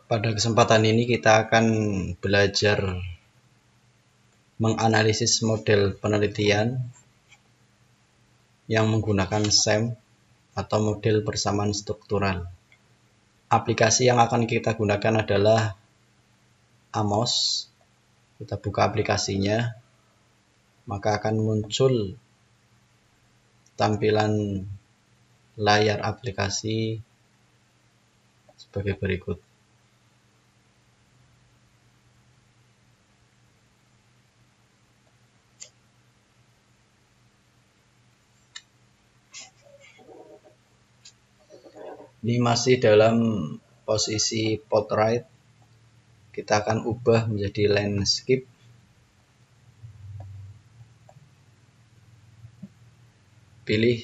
Pada kesempatan ini kita akan belajar menganalisis model penelitian yang menggunakan SEM atau model persamaan struktural. Aplikasi yang akan kita gunakan adalah AMOS. Kita buka aplikasinya, maka akan muncul tampilan layar aplikasi sebagai berikut. Ini masih dalam posisi portrait. Kita akan ubah menjadi landscape. Pilih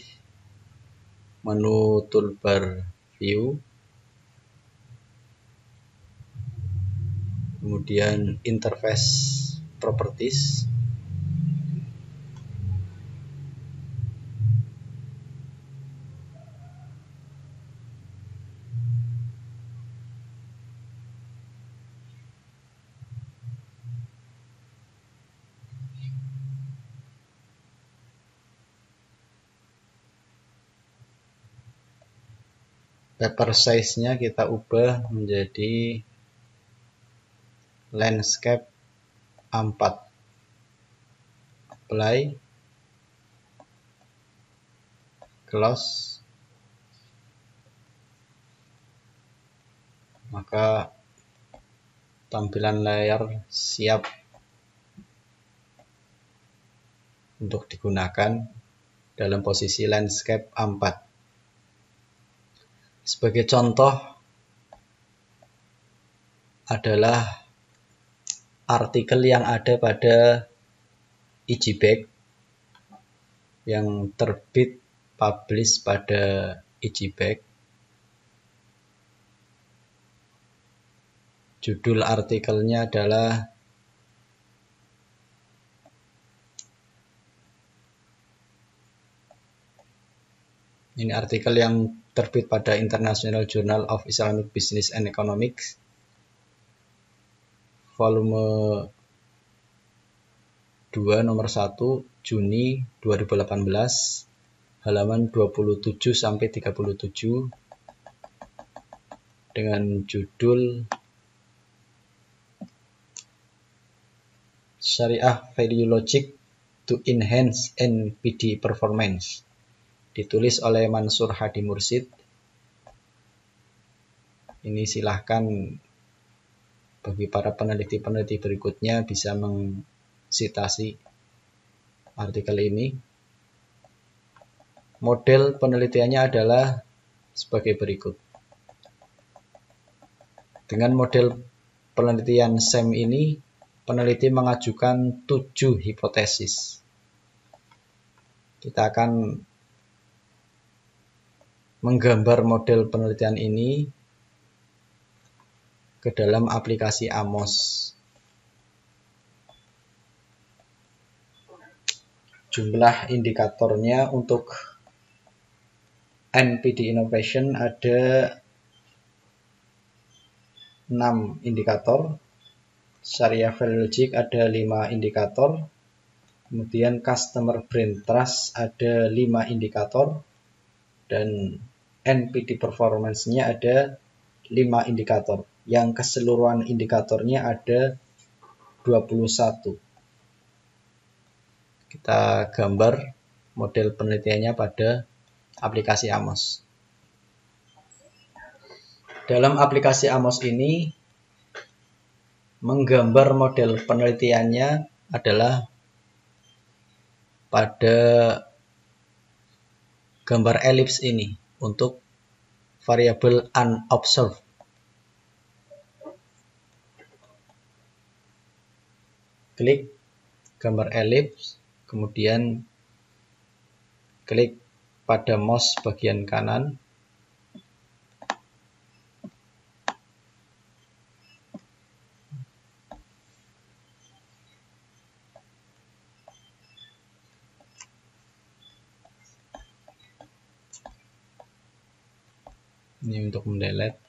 menu toolbar view, kemudian interface properties, paper size-nya kita ubah menjadi landscape A4. Apply, close, maka tampilan layar siap untuk digunakan dalam posisi landscape A4. Sebagai contoh adalah artikel yang ada pada IGBAG yang terbit publish pada IGBAG. Judul artikelnya adalah ini artikel yang terbit pada International Journal of Islamic Business and Economics, volume 2 nomor 1 Juni 2018, halaman 27 sampai 37 dengan judul Syariah Value Logic to Enhance NPD Performance. Ditulis oleh Mansur Hadi Mursid. Ini silahkan bagi para peneliti-peneliti berikutnya bisa mengsitasi artikel ini. Model penelitiannya adalah sebagai berikut. Dengan model penelitian SEM ini, peneliti mengajukan 7 hipotesis. Kita akan menggambar model penelitian ini ke dalam aplikasi AMOS. Jumlah indikatornya untuk NPD Innovation ada 6 indikator, Syariah Value Logic ada 5 indikator, kemudian Customer Brand Trust ada 5 indikator, dan NPD Performance-nya ada 5 indikator. Yang keseluruhan indikatornya ada 21. Kita gambar model penelitiannya pada aplikasi AMOS. Dalam aplikasi AMOS ini, menggambar model penelitiannya adalah pada gambar elips ini untuk variabel unobserved. Klik gambar elips, kemudian klik pada mouse bagian kanan. Ini untuk mendelete.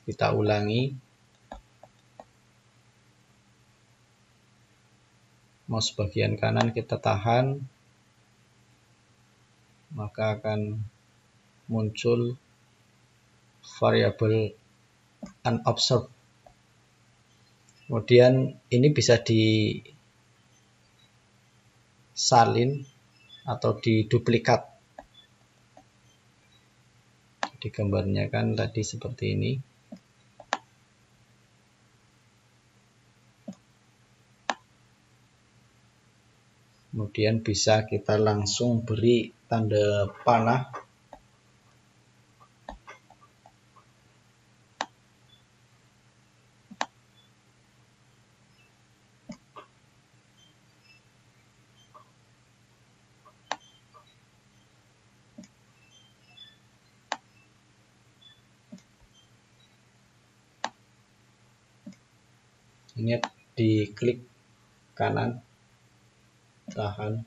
Kita ulangi. Mouse bagian kanan kita tahan, maka akan muncul variabel unobserved. Kemudian ini bisa disalin atau diduplikat. Di gambarnya kan tadi seperti ini. Kemudian bisa kita langsung beri tanda panah. Ini diklik kanan, tahan.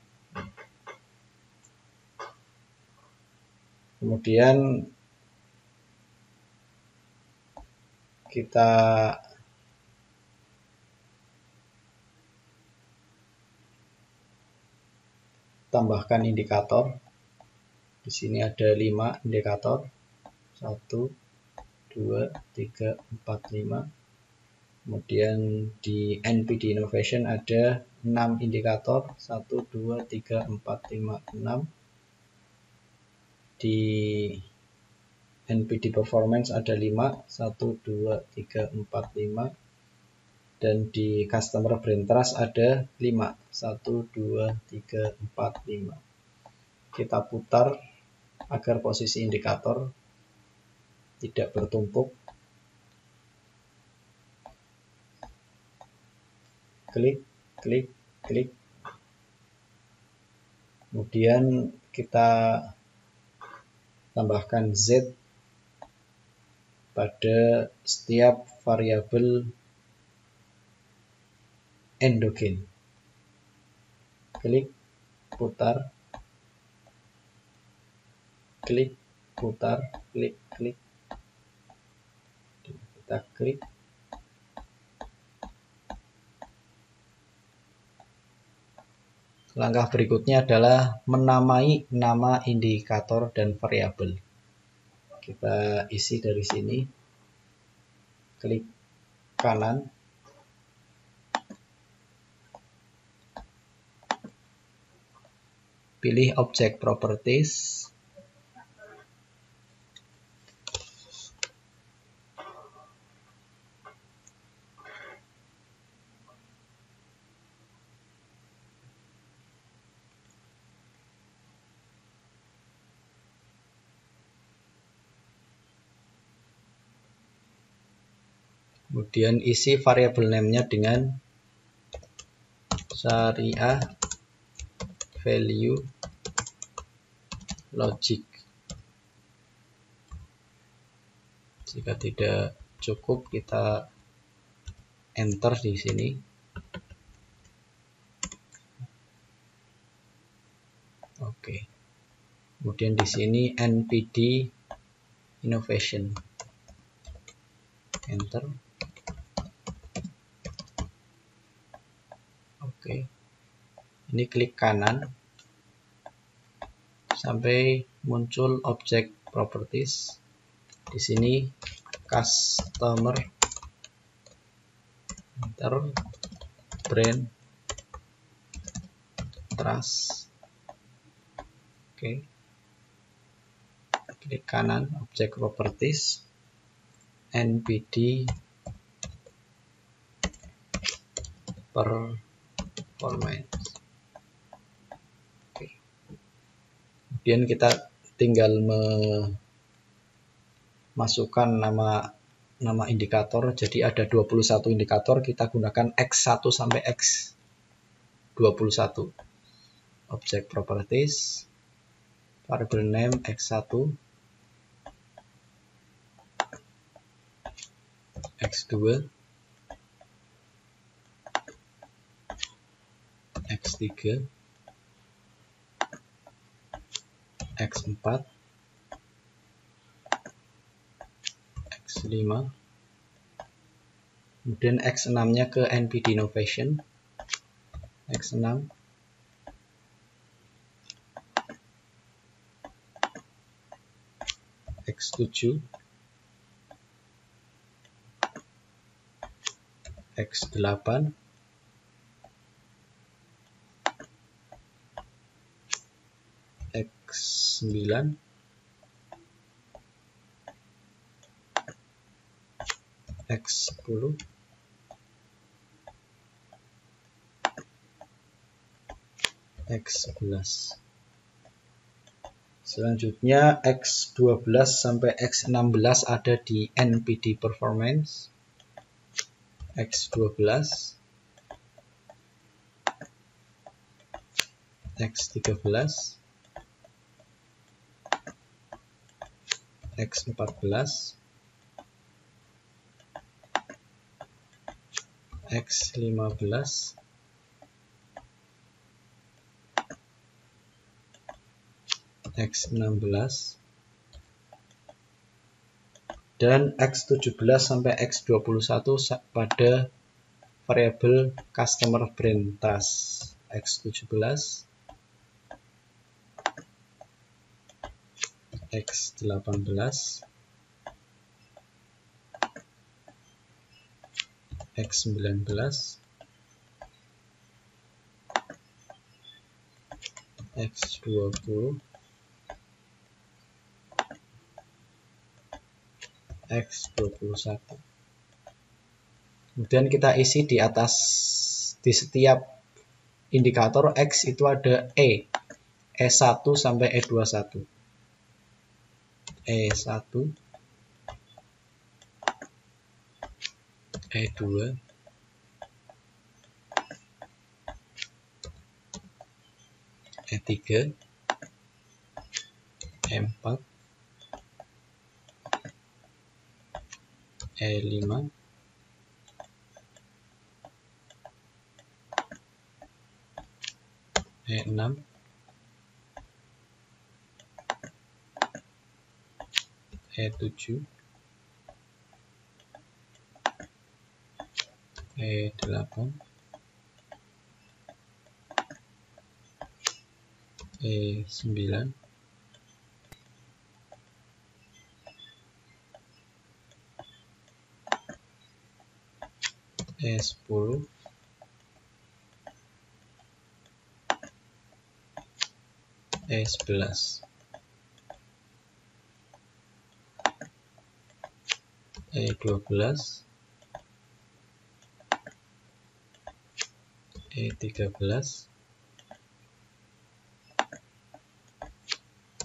Kemudian kita tambahkan indikator. Di sini ada 5 indikator. 1, 2, 3, 4, 5. Kemudian di NPD Innovation ada 6 indikator. 1, 2, 3, 4, 5, 6. Di NPD Performance ada 5. 1, 2, 3, 4, 5. Dan di Customer Brand Trust ada 5. 1, 2, 3, 4, 5. Kita putar agar posisi indikator tidak bertumpuk. Klik, klik, klik. Kemudian kita tambahkan Z pada setiap variabel endogen. Klik, putar, klik, putar, klik, klik. Kita klik. Langkah berikutnya adalah menamai nama indikator dan variabel. Kita isi dari sini. Klik kanan. Pilih Object Properties. Kemudian isi variabel name-nya dengan Syariah Value Logic. Jika tidak cukup, kita enter di sini. Oke. Kemudian di sini NPD Innovation. Enter. Oke. Ini klik kanan sampai muncul Object Properties. Di sini Customer, enter, Brand Trust. Oke. Klik kanan, Object Properties, NPD Performance. Oke. Kemudian kita tinggal memasukkan nama indikator. Jadi ada 21 indikator, kita gunakan X1 sampai X21. Object Properties, variable name X1, X2, X3, X4, X5, Kemudian X6 nya ke NPD Innovation, X6, X7, X8, X9, X10, X11. Selanjutnya X12 sampai X16 ada di NPD Performance, X12, X13, X14, X15, X16, dan X17 sampai X21 pada variabel customer brand trust. X17, X18, X19, X20, X21. Kemudian kita isi di atas, di setiap indikator X itu ada E1 sampai E21. E1, E2, E3, E4, E5, E6, E7, E8, E9, E10, E11, E12, E13,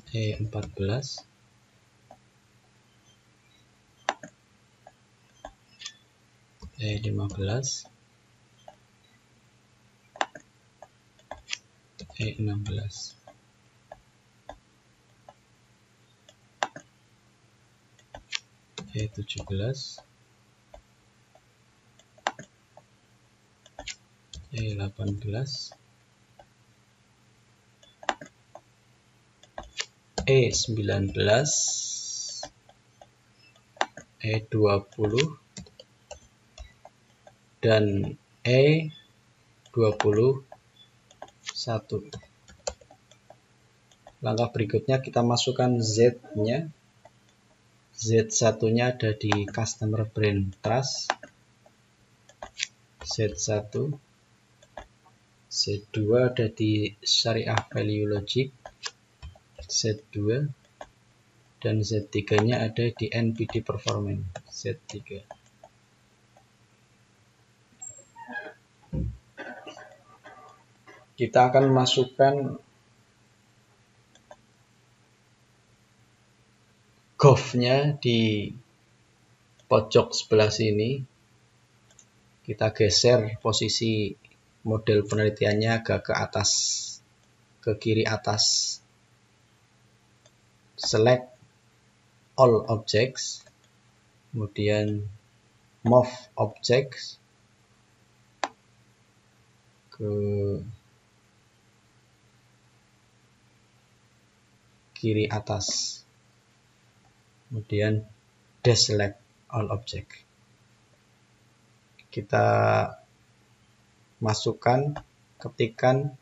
E14, E15, E16. E17, E18, E19, E20, dan E21. Langkah berikutnya kita masukkan Z-nya. Z1-nya ada di Customer Brand Trust, Z1, Z2 ada di Syariah Value Logic, Z2, dan Z3-nya ada di NPD Performance, Z3. Kita akan masukkan GOV-nya di pojok sebelah sini. Kita geser posisi model penelitiannya agak ke atas, ke kiri atas. Select all objects, kemudian move objects ke kiri atas, kemudian deselect all object. kita masukkan, ketikan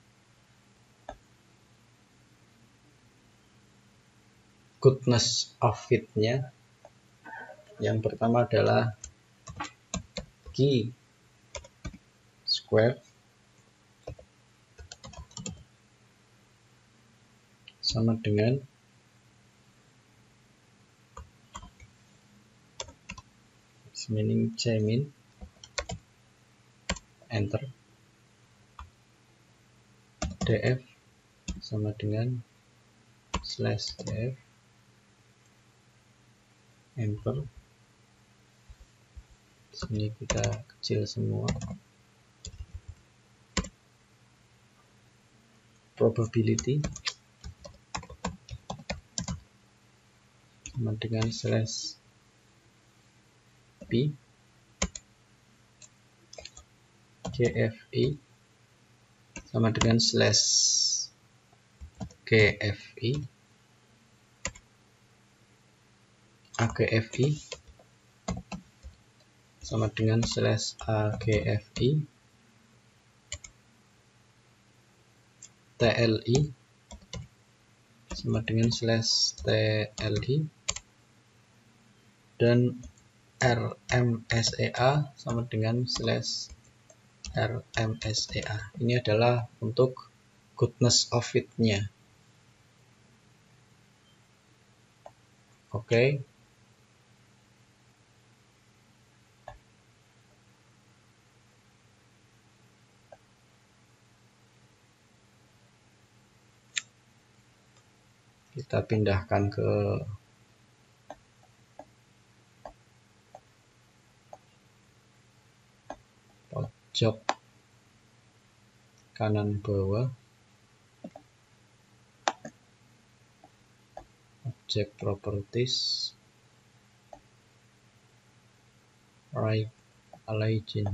goodness of fit-nya. Yang pertama adalah chi square sama dengan meaning C min, enter, df sama dengan slash df, enter. Sini kita kecil semua. Probability sama dengan slash p GFI sama dengan slash GFI AGFI sama dengan slash AGFI TLI sama dengan slash TLI dan RMSEA sama dengan slash RMSEA. Ini adalah untuk goodness of fit-nya. Oke. Kita pindahkan ke pojok kanan bawah, object properties, right align,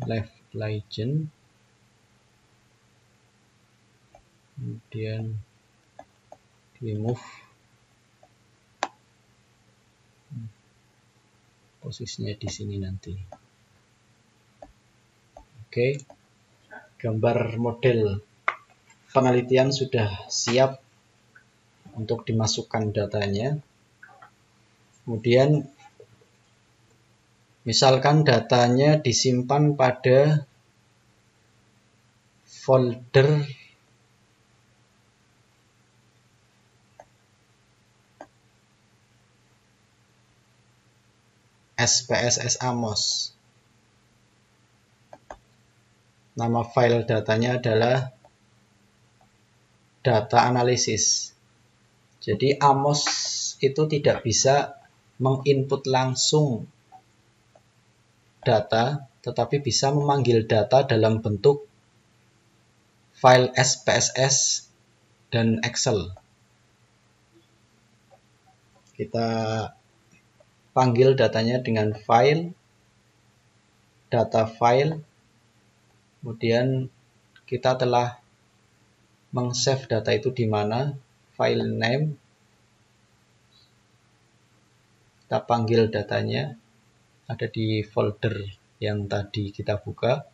left align, kemudian remove, posisinya di sini nanti. Oke, gambar model penelitian sudah siap untuk dimasukkan datanya. Kemudian misalkan datanya disimpan pada folder SPSS Amos. Nama file datanya adalah data analisis. Jadi Amos itu tidak bisa menginput langsung data, tetapi bisa memanggil data dalam bentuk file SPSS dan Excel. Kita panggil datanya dengan file, data file, kemudian kita telah meng-save data itu di mana, file name, kita panggil datanya, ada di folder yang tadi kita buka,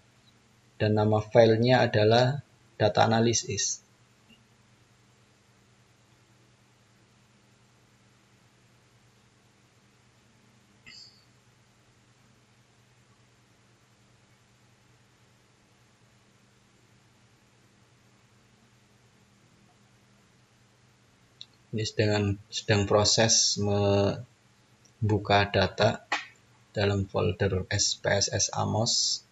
dan nama filenya adalah data analysis. Ini sedang proses membuka data dalam folder SPSS Amos.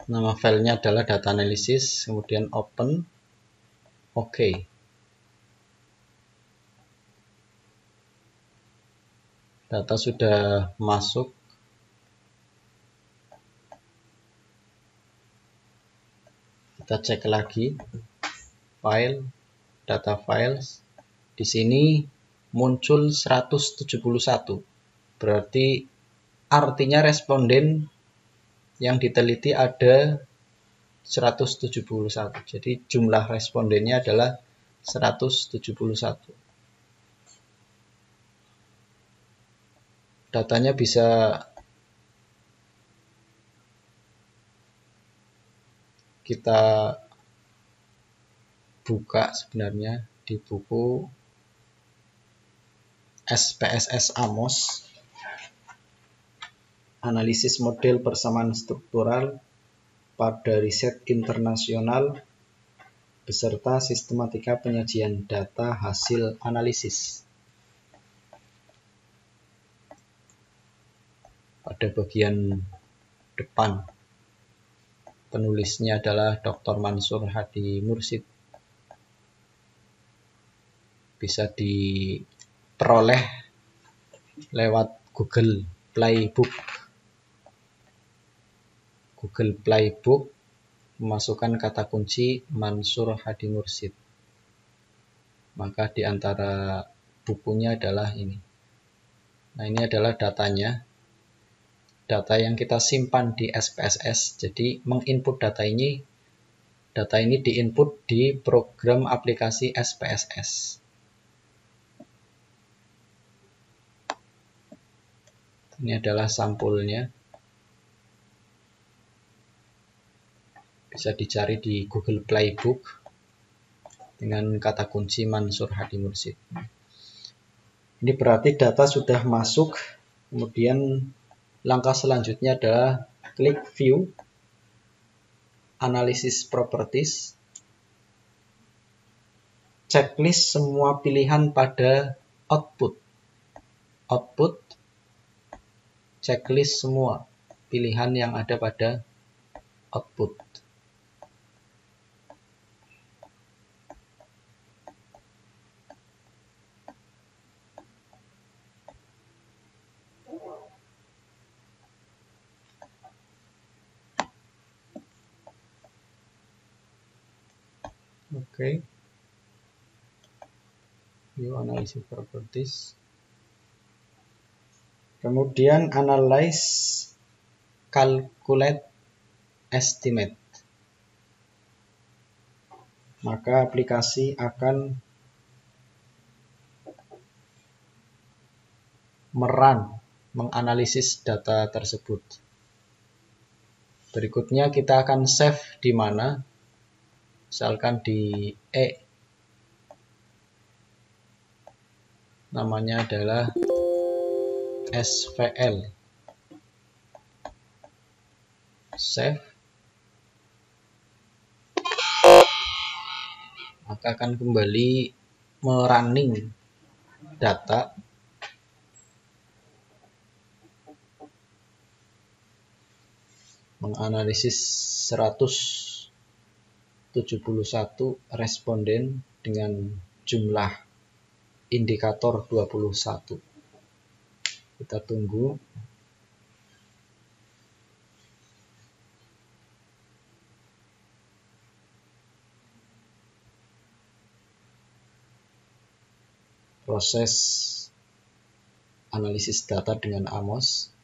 Nama filenya adalah data analysis, kemudian open, OK. Data sudah masuk. Kita cek lagi file, data files. Di sini muncul 171. Berarti artinya responden yang diteliti ada 171. Jadi jumlah respondennya adalah 171. Datanya bisa kita buka sebenarnya di buku SPSS AMOS, Analisis Model Persamaan Struktural pada Riset Internasional beserta Sistematika Penyajian Data Hasil Analisis. Pada bagian depan penulisnya adalah Dr. Mansur Hadi Mursid. Bisa diperoleh lewat Google Playbook. Google Playbook memasukkan kata kunci Mansur Hadi Mursid. Maka di antara bukunya adalah ini. Nah, ini adalah datanya. Data yang kita simpan di SPSS. Jadi menginput data ini diinput di program aplikasi SPSS. Ini adalah sampulnya. Bisa dicari di Google Playbook dengan kata kunci Mansur Hadi Mursid. Ini berarti data sudah masuk. Kemudian langkah selanjutnya adalah klik View, Analysis Properties, checklist semua pilihan pada output. Output, checklist semua pilihan yang ada pada output. Oke. View Analysis Properties. Kemudian Analyze, Calculate, Estimate. Maka aplikasi akan menganalisis data tersebut. Berikutnya kita akan save di mana? Misalkan di E. Namanya adalah SVL. Save. Maka akan kembali merunning data. Menganalisis 171 responden dengan jumlah indikator 21. Kita tunggu. Proses analisis data dengan AMOS.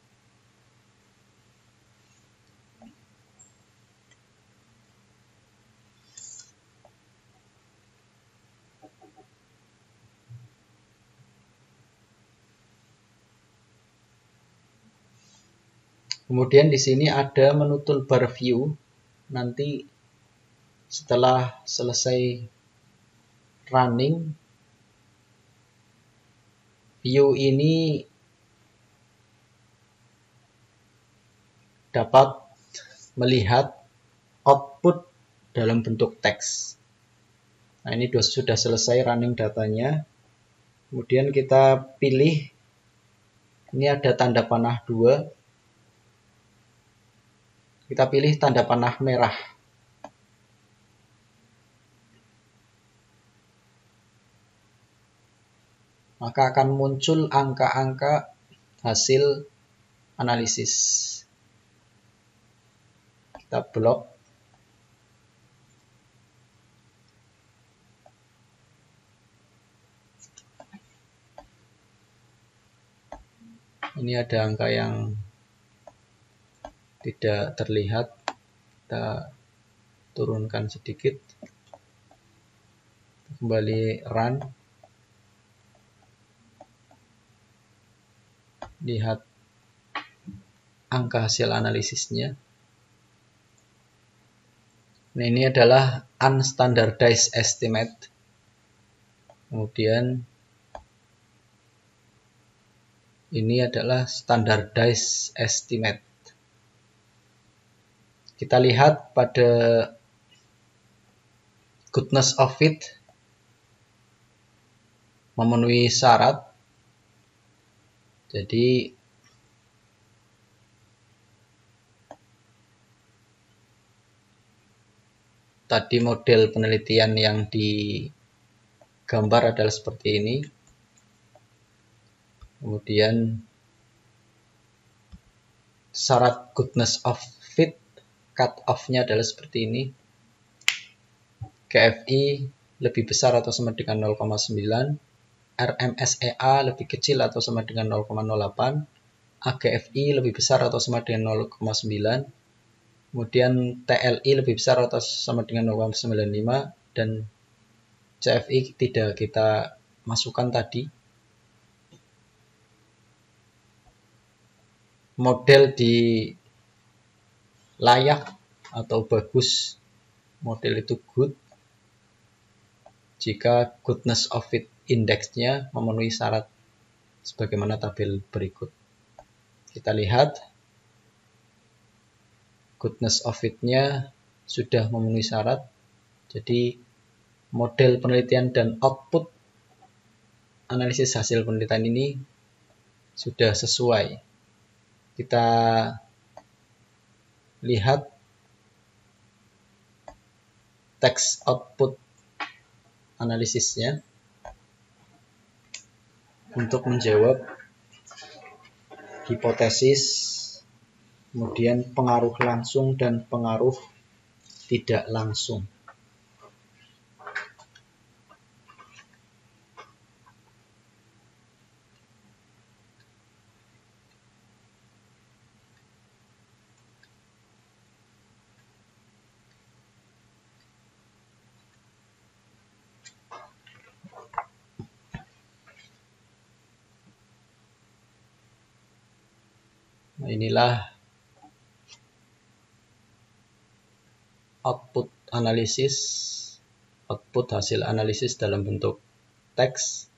Kemudian di sini ada menu toolbar view. Nanti setelah selesai running, view ini dapat melihat output dalam bentuk teks. Nah, ini sudah selesai running datanya. Kemudian kita pilih, ini ada tanda panah 2. Kita pilih tanda panah merah. Maka akan muncul angka-angka hasil analisis. Kita blok. Ini ada angka yang tidak terlihat. Kita turunkan sedikit. Kembali run. Lihat angka hasil analisisnya. Nah, ini adalah unstandardized estimate. Kemudian ini adalah standardized estimate. Kita lihat pada goodness of fit memenuhi syarat. Jadi tadi model penelitian yang digambar adalah seperti ini. Kemudian syarat goodness of fit cut off-nya adalah seperti ini. GFI lebih besar atau sama dengan 0,9, RMSEA lebih kecil atau sama dengan 0,08, AGFI lebih besar atau sama dengan 0,9, kemudian TLI lebih besar atau sama dengan 0,95, dan CFI tidak kita masukkan tadi. Model di layak atau bagus, model itu good jika goodness of fit index-nya memenuhi syarat sebagaimana tabel berikut. Kita lihat goodness of fit-nya sudah memenuhi syarat. Jadi model penelitian dan output analisis hasil penelitian ini sudah sesuai. Kita lihat teks output analisisnya untuk menjawab hipotesis, kemudian pengaruh langsung dan pengaruh tidak langsung. Nah, inilah output analisis, output hasil analisis dalam bentuk teks.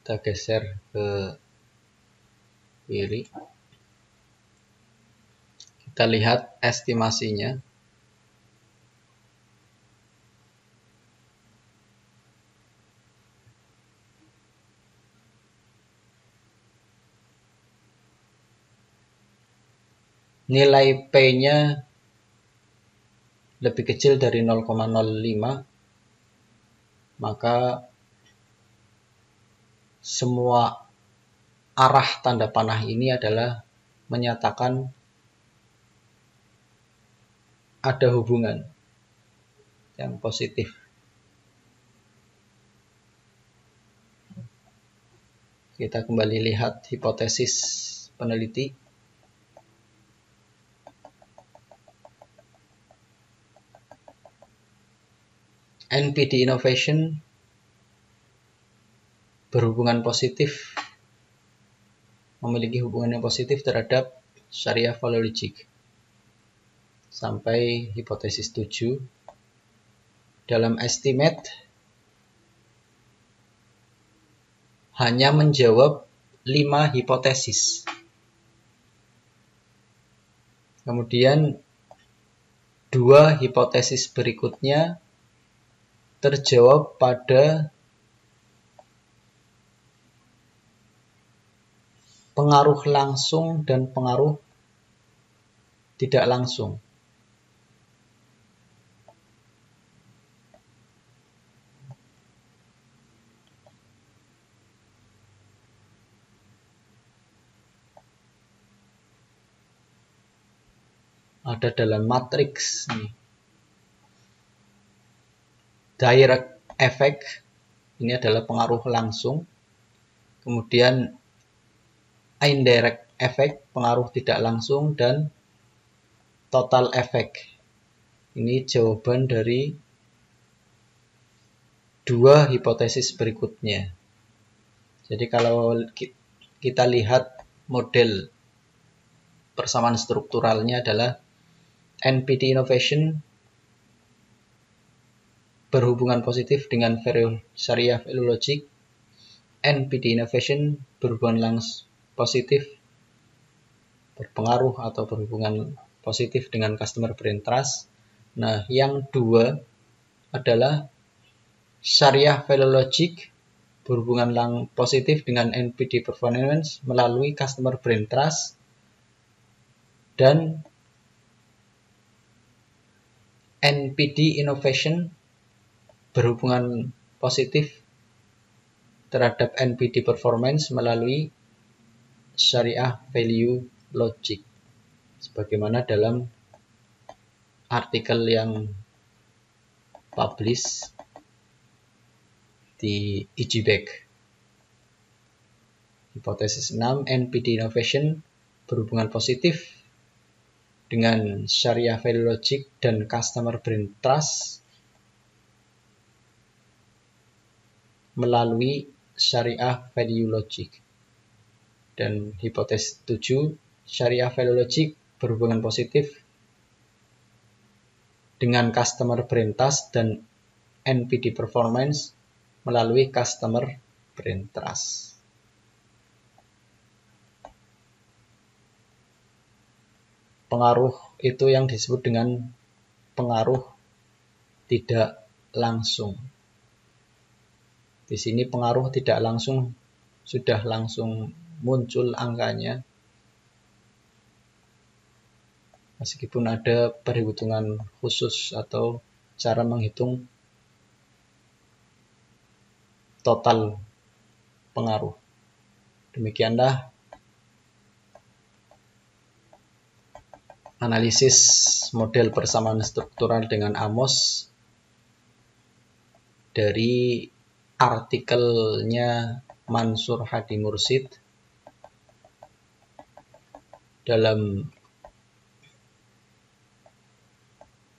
Kita geser ke kiri. Kita lihat estimasinya. Nilai P-nya lebih kecil dari 0,05, maka semua arah tanda panah ini adalah menyatakan ada hubungan yang positif. Kita kembali lihat hipotesis peneliti. NPD Innovation berhubungan positif, memiliki hubungan yang positif terhadap Sharia value logic. Sampai hipotesis 7. Dalam estimate hanya menjawab 5 hipotesis. Kemudian 2 hipotesis berikutnya terjawab pada pengaruh langsung dan pengaruh tidak langsung. Ada dalam matriks nih. Direct effect ini adalah pengaruh langsung. Kemudian indirect effect pengaruh tidak langsung, dan total effect ini jawaban dari 2 hipotesis berikutnya. Jadi kalau kita lihat model persamaan strukturalnya adalah NPD innovation berhubungan positif dengan Sharia value logic, NPD innovation berhubungan positif berpengaruh atau berhubungan positif dengan customer brand trust. Nah, yang 2 adalah Sharia value logic berhubungan positif dengan NPD performance melalui customer brand trust, dan NPD innovation berhubungan positif terhadap NPD performance melalui Sharia value logic, sebagaimana dalam artikel yang publish di EGBack. Hipotesis 6, NPD innovation berhubungan positif dengan Sharia value logic dan customer brand trust melalui Sharia value logic. Dan hipotesis 7, Sharia value logic berhubungan positif dengan customer brand trust dan NPD performance melalui customer brand trust. Pengaruh itu yang disebut dengan pengaruh tidak langsung. Di sini pengaruh tidak langsung sudah langsung muncul angkanya, meskipun ada perhitungan khusus atau cara menghitung total pengaruh. Demikianlah analisis model persamaan struktural dengan Amos dari artikelnya Mansur Hadi Mursid dalam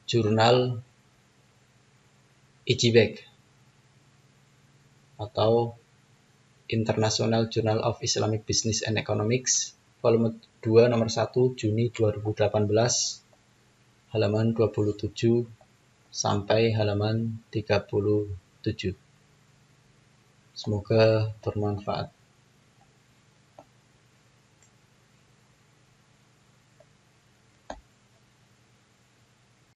jurnal EGBack atau International Journal of Islamic Business and Economics, volume 2 nomor 1 Juni 2018, halaman 27 sampai halaman 37. Semoga bermanfaat.